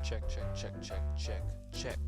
Check, check, check, check, check, check.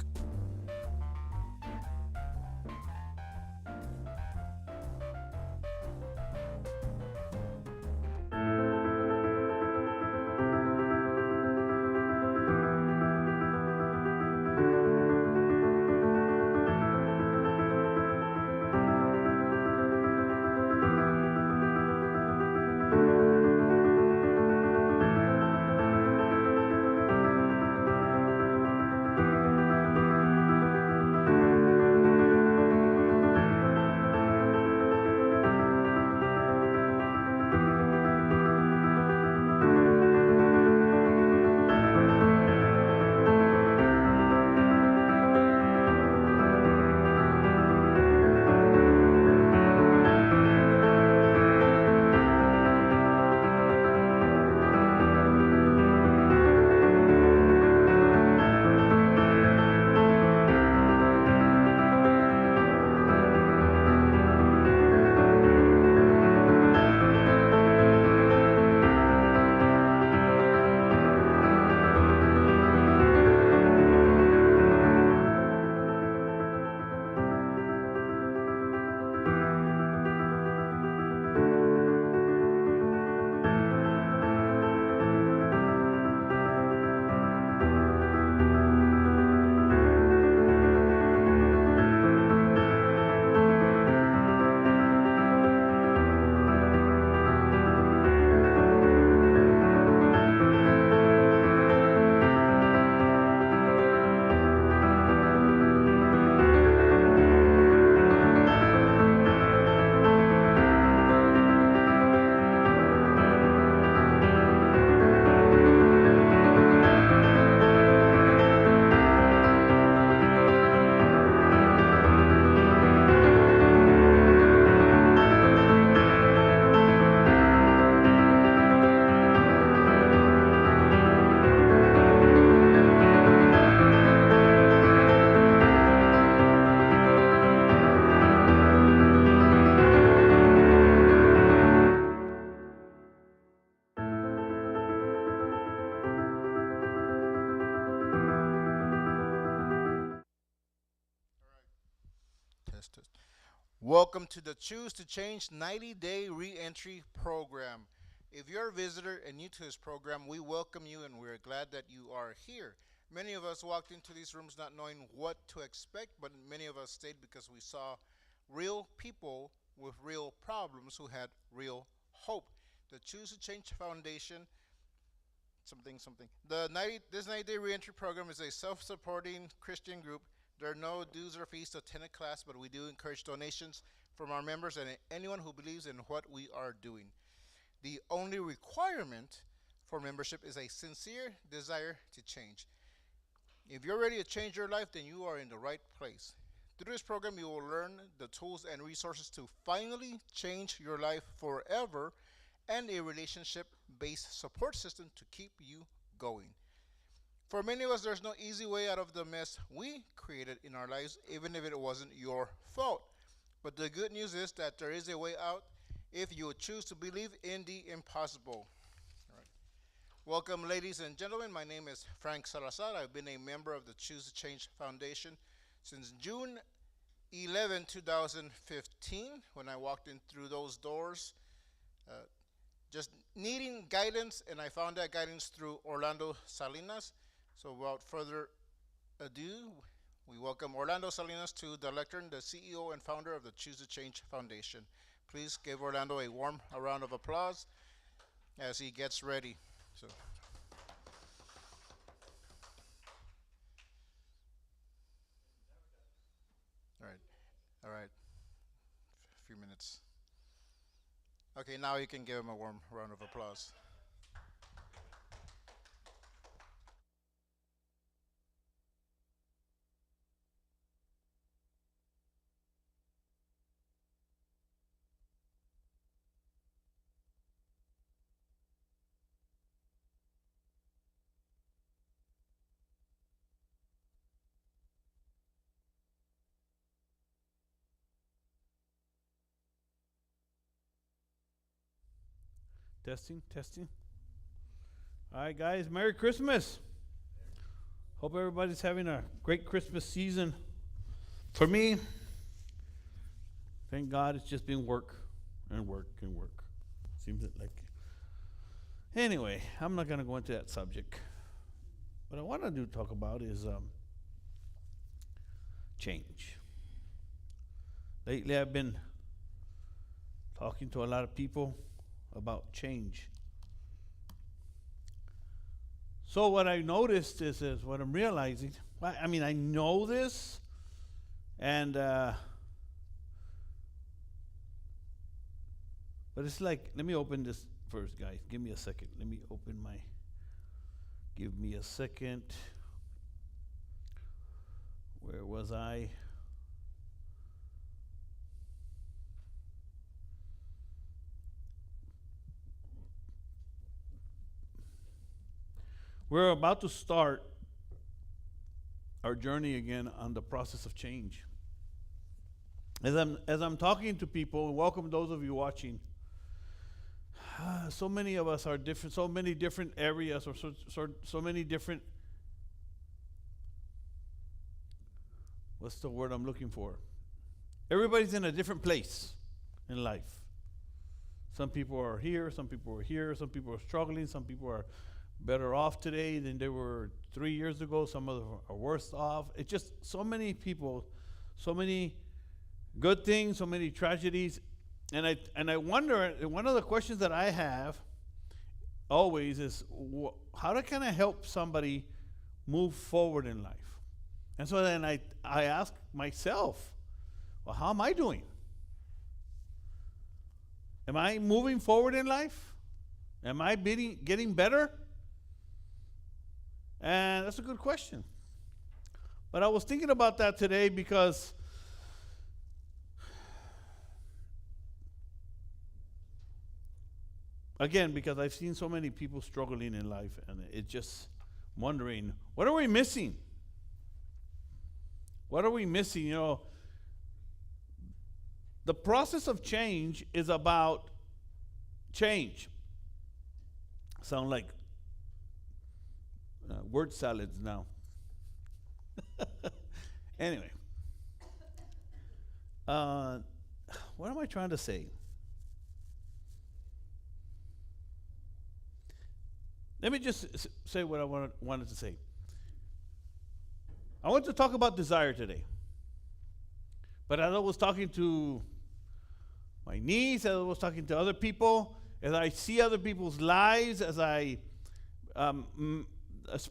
Test, test. Welcome to the Choose to Change 90-Day Reentry Program. If you're a visitor and new to this program, we welcome you and we're glad that you are here. Many of us walked into these rooms not knowing what to expect, but many of us stayed because we saw real people with real problems who had real hope. The Choose to Change Foundation, something. This 90-day reentry program is a self-supporting Christian group. There are no dues or fees to attend a class, but we do encourage donations from our members and anyone who believes in what we are doing. The only requirement for membership is a sincere desire to change. If you're ready to change your life, then you are in the right place. Through this program, you will learn the tools and resources to finally change your life forever and a relationship-based support system to keep you going. For many of us, there's no easy way out of the mess we created in our lives, even if it wasn't your fault. But the good news is that there is a way out if you choose to believe in the impossible. All right. Welcome, ladies and gentlemen. My name is Frank Salazar. I've been a member of the Choose to Change Foundation since June 11, 2015, when I walked in through those doors, just needing guidance, and I found that guidance through Orlando Salinas. So without further ado, we welcome Orlando Salinas to the lectern, the CEO and founder of the Choose to Change Foundation. Please give Orlando a warm round of applause as he gets ready. So, all right, a few minutes. Okay, now you can give him a warm round of applause. Testing. All right, guys. Merry Christmas. Hope everybody's having a great Christmas season. For me, thank God it's just been work and work and work. Seems like. Anyway, I'm not going to go into that subject. What I want to talk about is change. Lately, I've been talking to a lot of people about change. So what I noticed is what I'm realizing. I mean, I know this, and but it's like, let me open this first, guys. Give me a second. Give me a second. Where was I? We're about to start our journey again on the process of change. As I'm talking to people, and welcome those of you watching, so many of us are different, so many different areas, or so many different, what's the word I'm looking for? Everybody's in a different place in life. Some people are here, some people are here, some people are struggling, some people are better off today than they were 3 years ago, some of them are worse off. It's just so many people, so many good things, so many tragedies. And I wonder, one of the questions that I have always is, how can I help somebody move forward in life? And so then I ask myself, well, how am I doing? Am I moving forward in life? Am I getting better? And that's a good question. But I was thinking about that today because I've seen so many people struggling in life, and it's just wondering, what are we missing? What are we missing? You know, the process of change is about change. Sound like word salads now. Anyway, what am I trying to say? Let me just say what I wanted to say. I want to talk about desire today. But as I was talking to my niece, as I was talking to other people, as I see other people's lives, as I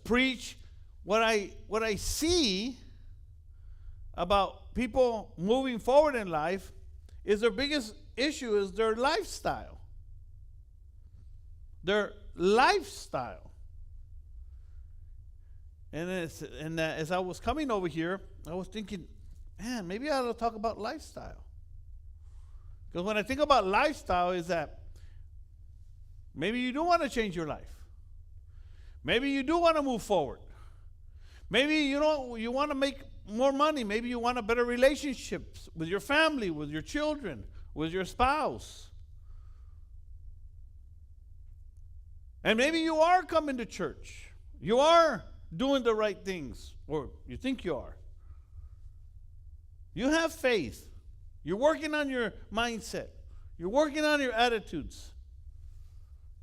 preach, what I see about people moving forward in life is their biggest issue is their lifestyle. Their lifestyle. And as I was coming over here, I was thinking, man, maybe I ought to talk about lifestyle. Because when I think about lifestyle is that maybe you do want to change your life. Maybe you do want to move forward. Maybe you want to make more money. Maybe you want a better relationships with your family, with your children, with your spouse. And maybe you are coming to church. You are doing the right things, or you think you are. You have faith. You're working on your mindset. You're working on your attitudes.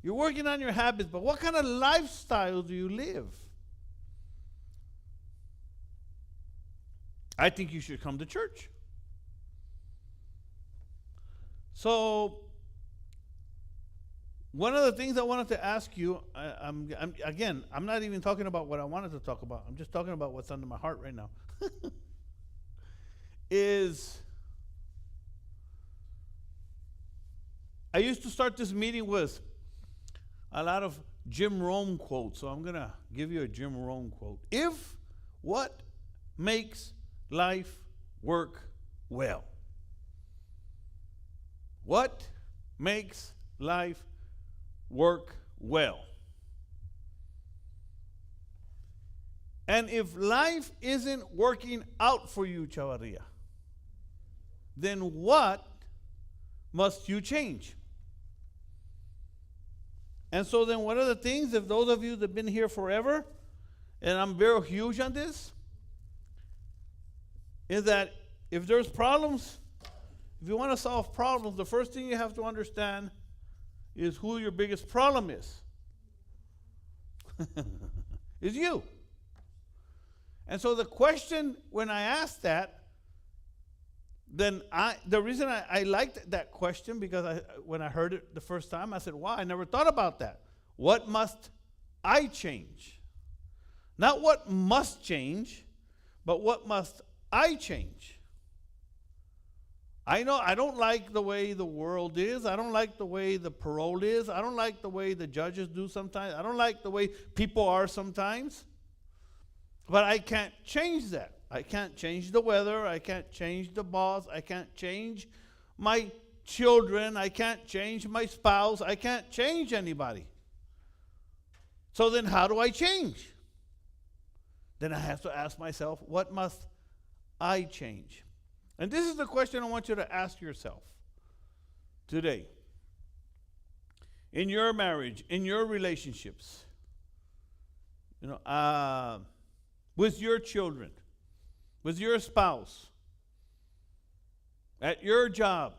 You're working on your habits, but what kind of lifestyle do you live? I think you should come to church. So, one of the things I wanted to ask you, I'm not even talking about what I wanted to talk about. I'm just talking about what's under my heart right now. Is I used to start this meeting with a lot of Jim Rohn quotes, so I'm going to give you a Jim Rohn quote. If what makes life work well? What makes life work well? And if life isn't working out for you, Chavarria, then what must you change? And so then one of the things, if those of you that have been here forever, and I'm very huge on this, is that if there's problems, if you want to solve problems, the first thing you have to understand is who your biggest problem is. Is you. And so the question, when I asked that, then the reason I liked that question, because when I heard it the first time, I said, wow, I never thought about that. What must I change? Not what must change, but what must I change? I know I don't like the way the world is. I don't like the way the parole is. I don't like the way the judges do sometimes. I don't like the way people are sometimes. But I can't change that. I can't change the weather. I can't change the boss. I can't change my children. I can't change my spouse. I can't change anybody. So then how do I change? Then I have to ask myself, what must I change? And this is the question I want you to ask yourself today. In your marriage, in your relationships, with your children, with your spouse, at your job,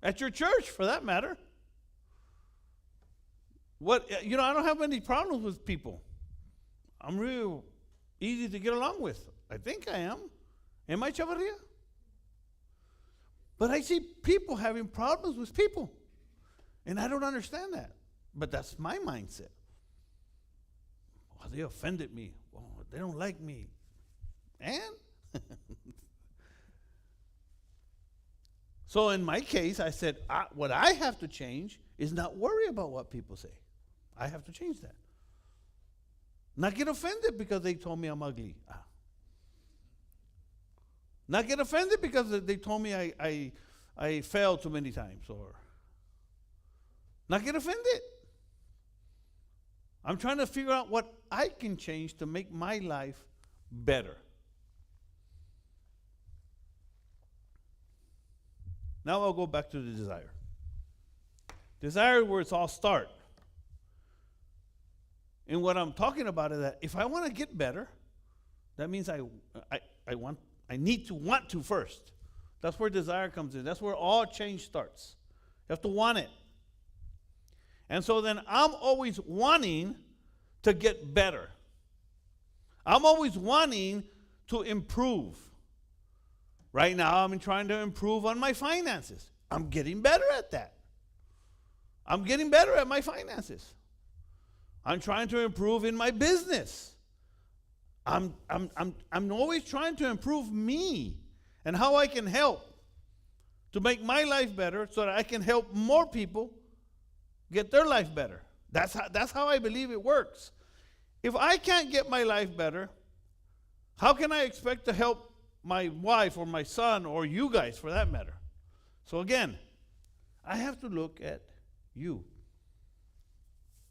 at your church for that matter. I don't have any problems with people. I'm real easy to get along with. I think I am. Am I, Chavarria? But I see people having problems with people. And I don't understand that. But that's my mindset. Well, they offended me. Well, they don't like me. And? So in my case, I said, what I have to change is not worry about what people say. I have to change that. Not get offended because they told me I'm ugly. Not get offended because they told me I failed too many times. Or not get offended. I'm trying to figure out what I can change to make my life better. Now I'll go back to the desire. Desire is where it's all start. And what I'm talking about is that if I want to get better, that means I need to want to first. That's where desire comes in. That's where all change starts. You have to want it. And so then I'm always wanting to get better. I'm always wanting to improve. Right now, I'm trying to improve on my finances. I'm getting better at that. I'm getting better at my finances. I'm trying to improve in my business. I'm always trying to improve me and how I can help to make my life better so that I can help more people get their life better. That's how I believe it works. If I can't get my life better, how can I expect to help my wife or my son or you guys for that matter? So again, I have to look at you.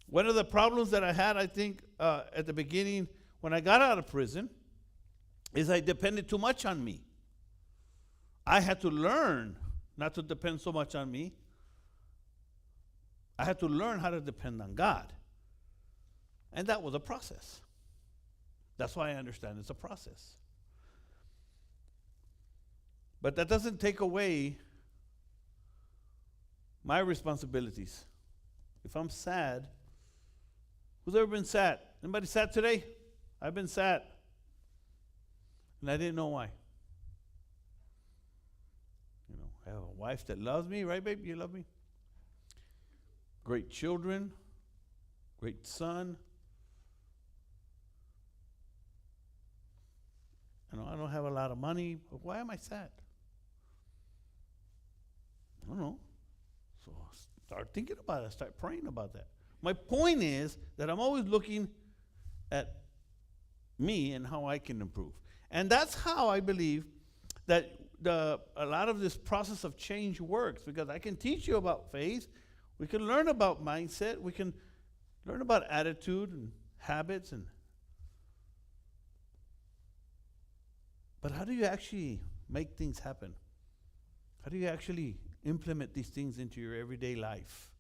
One of the problems that I had, I think, at the beginning when I got out of prison is I depended too much on me. I had to learn not to depend so much on me. I had to learn how to depend on God. And that was a process. That's why I understand it's a process. But that doesn't take away my responsibilities. If I'm sad, who's ever been sad? Anybody sad today? I've been sad. And I didn't know why. I have a wife that loves me, right, babe? You love me? Great children, great son. I don't have a lot of money, but why am I sad? I don't know. So start thinking about it. Start praying about that. My point is that I'm always looking at me and how I can improve. And that's how I believe that a lot of this process of change works, because I can teach you about faith. We can learn about mindset. We can learn about attitude and habits. But how do you actually make things happen? How do you actually implement these things into your everyday life?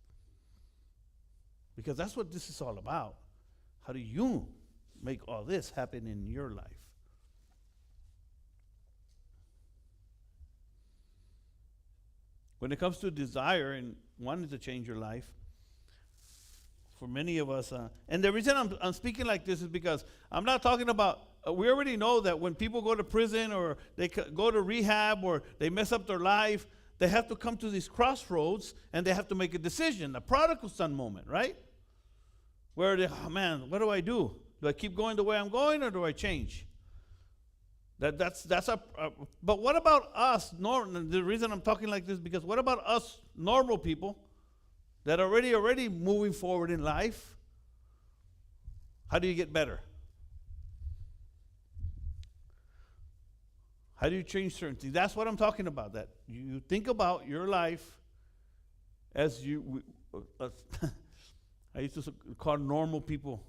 Because that's what this is all about. How do you make all this happen in your life. When it comes to desire and wanting to change your life, for many of us, and the reason I'm speaking like this is because I'm not talking about, we already know that when people go to prison or they go to rehab or they mess up their life, they have to come to these crossroads and they have to make a decision, a prodigal son moment, right? Where they, oh man, what do I do? Do I keep going the way I'm going or do I change? That's but what about us? The reason I'm talking like this is because what about us normal people that are already moving forward in life? How do you get better? How do you change certain things? That's what I'm talking about. That you think about your life as I used to call normal people.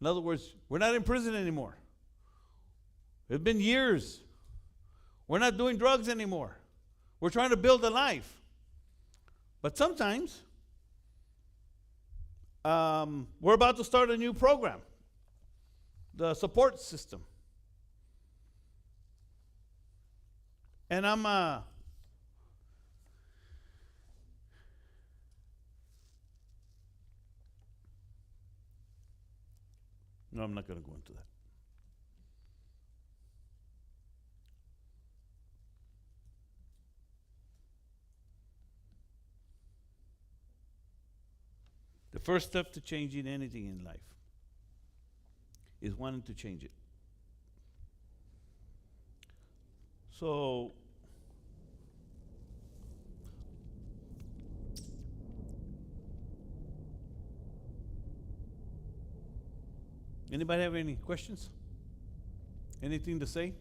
In other words, we're not in prison anymore. It's been years. We're not doing drugs anymore. We're trying to build a life. But sometimes we're about to start a new program, the support system. And I'm no, I'm not going to go into that. The first step to changing anything in life is wanting to change it. So, anybody have any questions? Anything to say?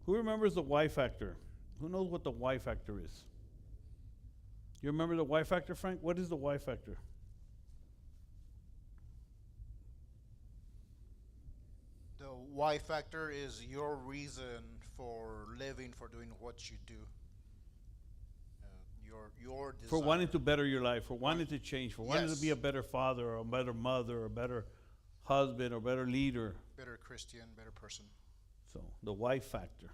Who remembers the Y factor? Who knows what the Y factor is? You remember the Y factor, Frank? What is the Y factor? The Y factor is your reason for living, for doing what you do. Your desire. For wanting to better your life, for wanting Right. to change, for wanting to be a better father or a better mother or a better husband or better leader. Better Christian, better person. So, the Y factor.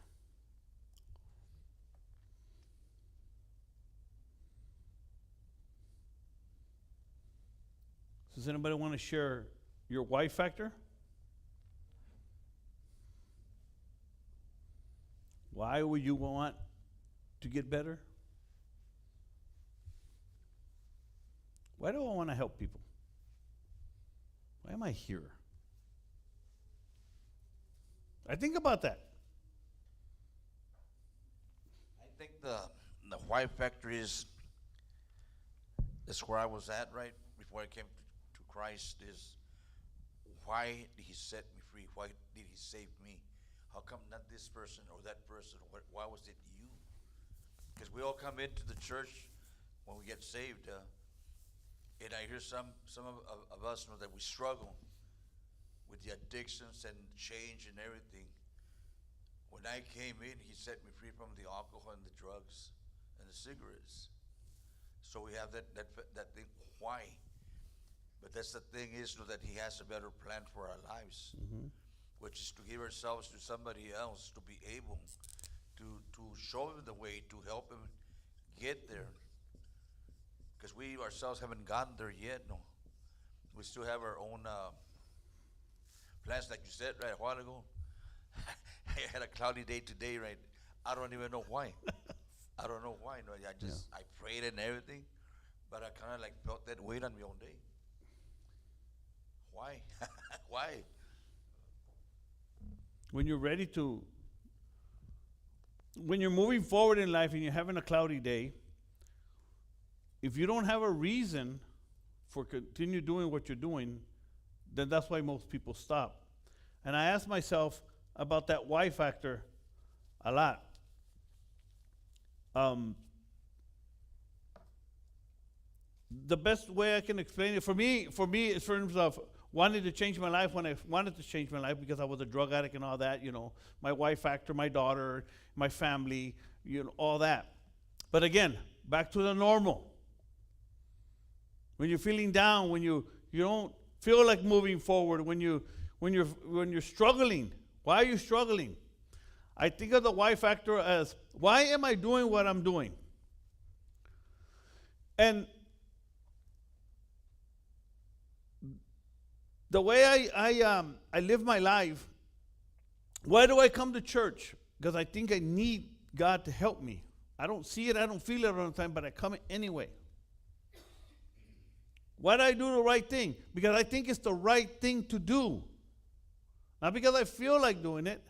Does anybody want to share your Y factor? Why would you want to get better? Why do I want to help people? Why am I here? I think about that. I think the why factor is that's where I was at right before I came to Christ is why did he set me free? Why did he save me? How come not this person or that person? Why was it you? Because we all come into the church when we get saved, and I hear some of us know that we struggle with the addictions and change and everything. When I came in, he set me free from the alcohol and the drugs and the cigarettes. So we have that thing, why? But that's the thing is that he has a better plan for our lives, which is to give ourselves to somebody else to be able to show him the way, to help him get there. Because we ourselves haven't gotten there yet, no. We still have our own plans, like you said right a while ago. I had a cloudy day today, right? I don't even know why. I don't know why. No, I prayed and everything, but I kind of like felt that weight on my own day. Why? Why? When you're ready to, when you're moving forward in life and you're having a cloudy day, if you don't have a reason for continue doing what you're doing, then that's why most people stop. And I ask myself about that why factor a lot. The best way I can explain it for me in terms of wanted to change my life when I wanted to change my life because I was a drug addict and all that, you know, my wife factor, my daughter, my family, you know, all that. But again, back to the normal. When you're feeling down, when you don't feel like moving forward, when you're struggling, why are you struggling? I think of the why factor as, why am I doing what I'm doing? And the way I live my life, why do I come to church? Because I think I need God to help me. I don't see it, I don't feel it all the time, but I come anyway. Why do I do the right thing? Because I think it's the right thing to do. Not because I feel like doing it.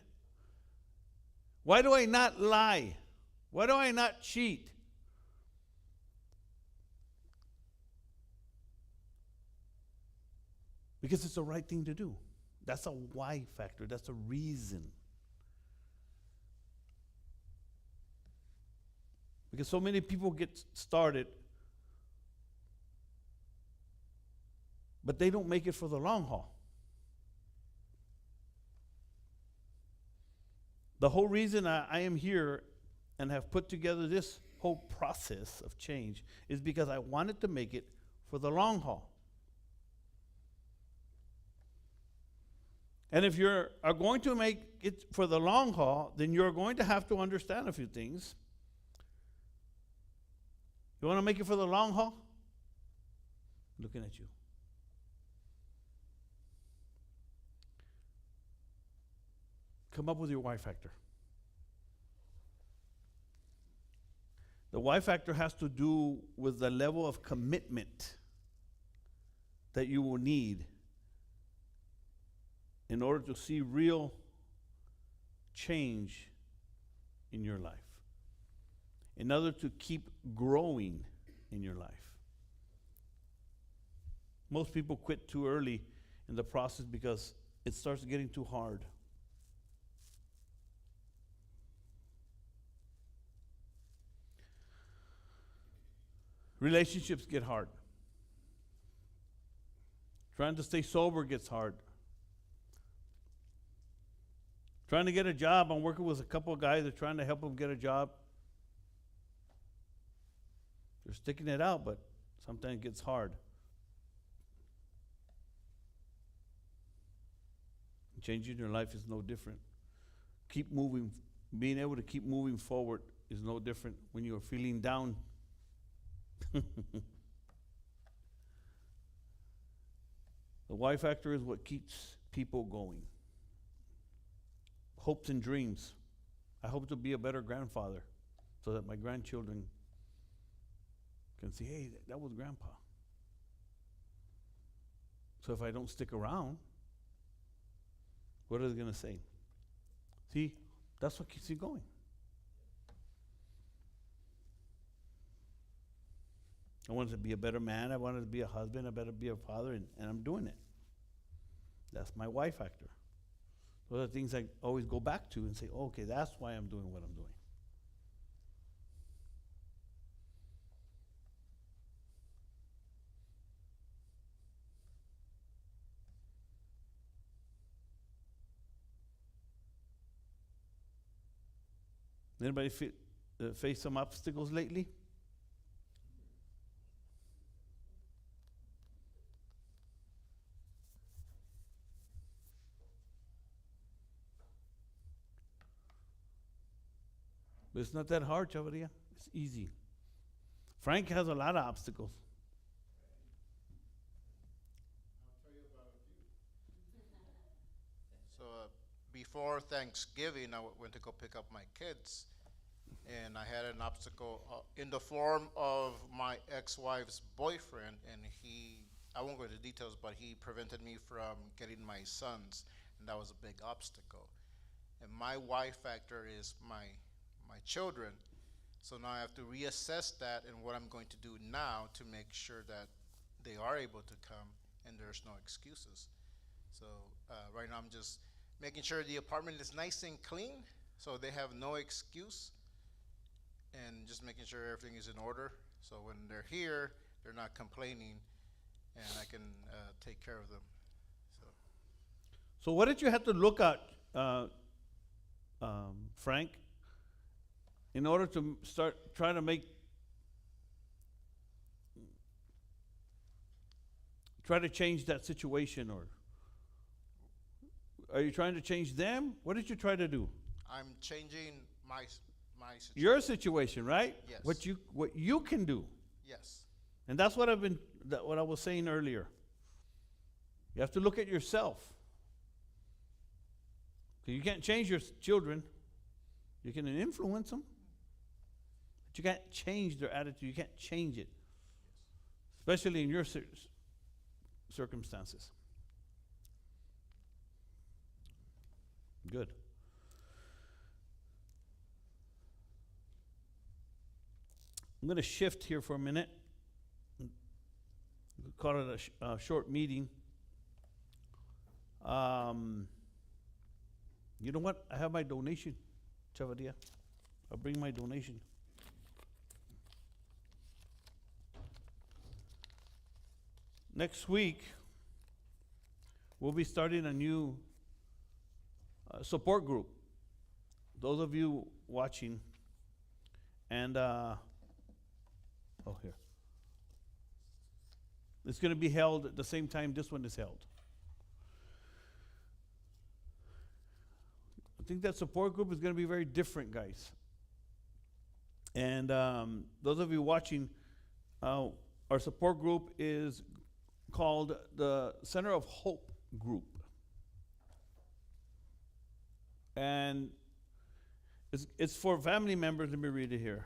Why do I not lie? Why do I not cheat? Because it's the right thing to do. That's a why factor. That's a reason. Because so many people get started, but they don't make it for the long haul. The whole reason I am here and have put together this whole process of change is because I wanted to make it for the long haul. And if you are going to make it for the long haul, then you're going to have to understand a few things. You want to make it for the long haul? Looking at you. Come up with your why factor. The why factor has to do with the level of commitment that you will need in order to see real change in your life, in order to keep growing in your life. Most people quit too early in the process because it starts getting too hard. Relationships get hard. Trying to stay sober gets hard. Trying to get a job. I'm working with a couple of guys that are trying to help them get a job. They're sticking it out, but sometimes it gets hard. Changing your life is no different. Keep moving. Being able to keep moving forward is no different when you're feeling down. The why factor is what keeps people going. Hopes and dreams. I hope to be a better grandfather so that my grandchildren can see, hey, that was grandpa. So if I don't stick around, what are they going to say? See, that's what keeps you going. I wanted to be a better man. I wanted to be a husband. I better be a father, and I'm doing it. That's my why factor. Those are things I always go back to and say, oh, okay, that's why I'm doing what I'm doing. Anybody face some obstacles lately? But it's not that hard, Chavaria. It's easy. Frank has a lot of obstacles. So before Thanksgiving, I went to go pick up my kids, and I had an obstacle in the form of my ex-wife's boyfriend, and I won't go into details, but he prevented me from getting my sons, and that was a big obstacle. And my why factor is my children. So now I have to reassess that and what I'm going to do now to make sure that they are able to come and there's no excuses. So right now I'm just making sure the apartment is nice and clean so they have no excuse, and just making sure everything is in order so when they're here they're not complaining and I can take care of them. So what did you have to look at, Frank, in order to start trying to try to change that situation? Or are you trying to change them? What did you try to do? I'm changing my situation. Your situation, right? Yes. What you can do. Yes. And that's what what I was saying earlier. You have to look at yourself. 'Cause you can't change your children. You can influence them. But you can't change their attitude. You can't change it. Especially in your circumstances. Good. I'm going to shift here for a minute. We call it a short meeting. You know what? I have my donation, Chavadia. I'll bring my donation. Next week, we'll be starting a new support group. Those of you watching, and here. It's going to be held at the same time this one is held. I think that support group is going to be very different, guys. And those of you watching, our support group is called the Center of Hope Group. And it's for family members. Let me read it here.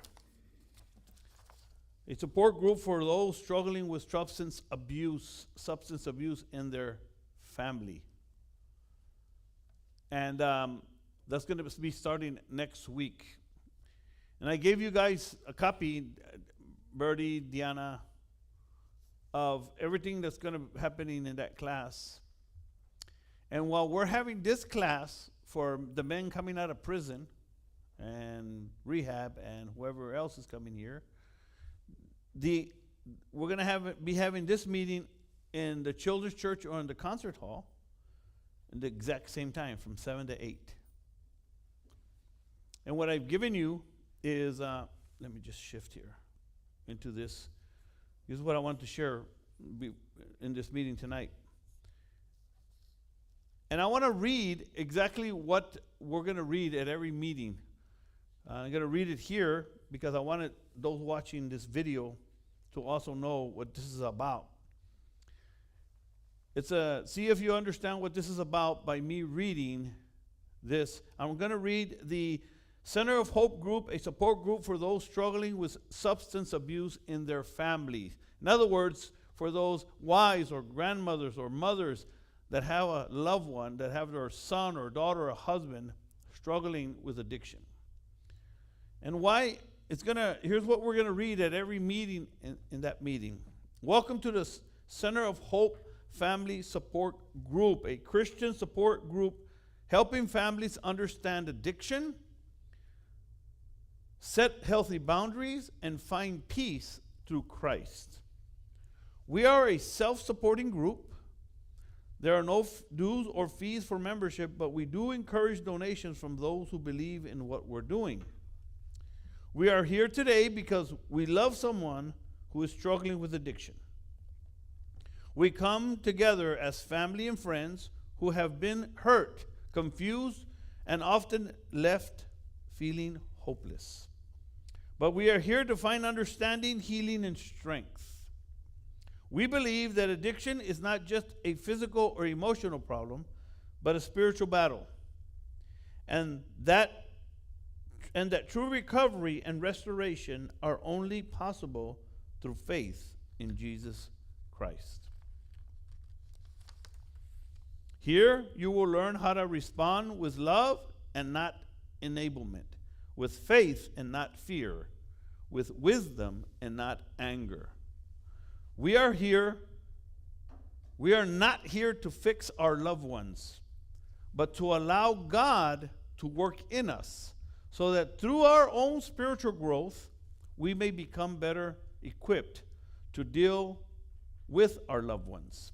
A support group for those struggling with substance abuse in their family. And that's going to be starting next week. And I gave you guys a copy, Bertie, Diana, of everything that's going to be happening in that class. And while we're having this class for the men coming out of prison and rehab and whoever else is coming here, we're going to be having this meeting in the children's church or in the concert hall at the exact same time from 7 to 8. And what I've given you is, let me just shift here into this. This is what I want to share in this meeting tonight. And I want to read exactly what we're going to read at every meeting. I'm going to read it here because I wanted those watching this video to also know what this is about. See if you understand what this is about by me reading this. I'm going to read the Center of Hope Group, a support group for those struggling with substance abuse in their families. In other words, for those wives or grandmothers or mothers that have a loved one, that have their son or daughter or husband struggling with addiction. And why here's what we're going to read at every meeting in that meeting. Welcome to the Center of Hope Family Support Group, a Christian support group helping families understand addiction, set healthy boundaries, and find peace through Christ. We are a self-supporting group. There are no dues or fees for membership, but we do encourage donations from those who believe in what we're doing. We are here today because we love someone who is struggling with addiction. We come together as family and friends who have been hurt, confused, and often left feeling hopeless. But we are here to find understanding, healing, and strength. We believe that addiction is not just a physical or emotional problem, but a spiritual battle. And that true recovery and restoration are only possible through faith in Jesus Christ. Here, you will learn how to respond with love and not enablement, with faith and not fear, with wisdom and not anger. We are not here to fix our loved ones, but to allow God to work in us so that through our own spiritual growth, we may become better equipped to deal with our loved ones.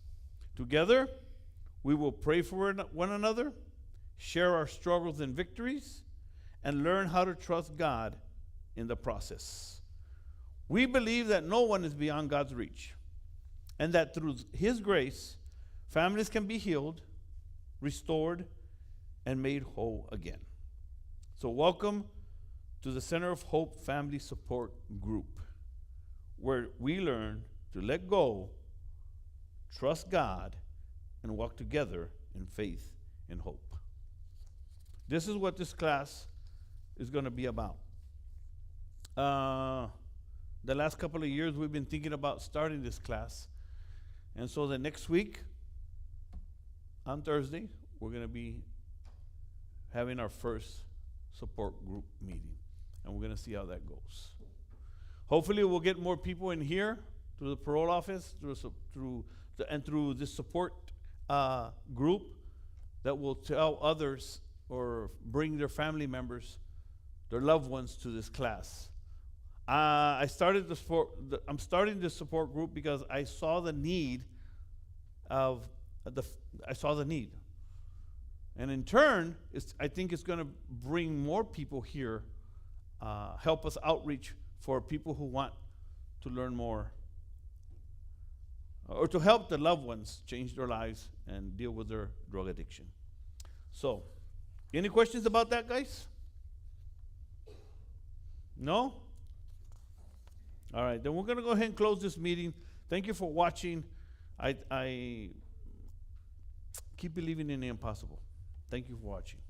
Together, We will pray for one another, share our struggles and victories, and learn how to trust God in the process. We believe that no one is beyond God's reach, and that through His grace, families can be healed, restored, and made whole again. So welcome to the Center of Hope Family Support Group, where we learn to let go, trust God, and walk together in faith and hope. This is what this class is going to be about. The last couple of years, we've been thinking about starting this class. And so the next week, on Thursday, we're going to be having our first support group meeting. And we're going to see how that goes. Hopefully, we'll get more people in here through the parole office, through this support group that will tell others or bring their family members, their loved ones to this class. I'm starting this support group because I saw the need and in turn, I think it's going to bring more people here, help us outreach for people who want to learn more, or to help the loved ones change their lives and deal with their drug addiction. So, any questions about that, guys? No? All right, then we're going to go ahead and close this meeting. Thank you for watching. I keep believing in the impossible. Thank you for watching.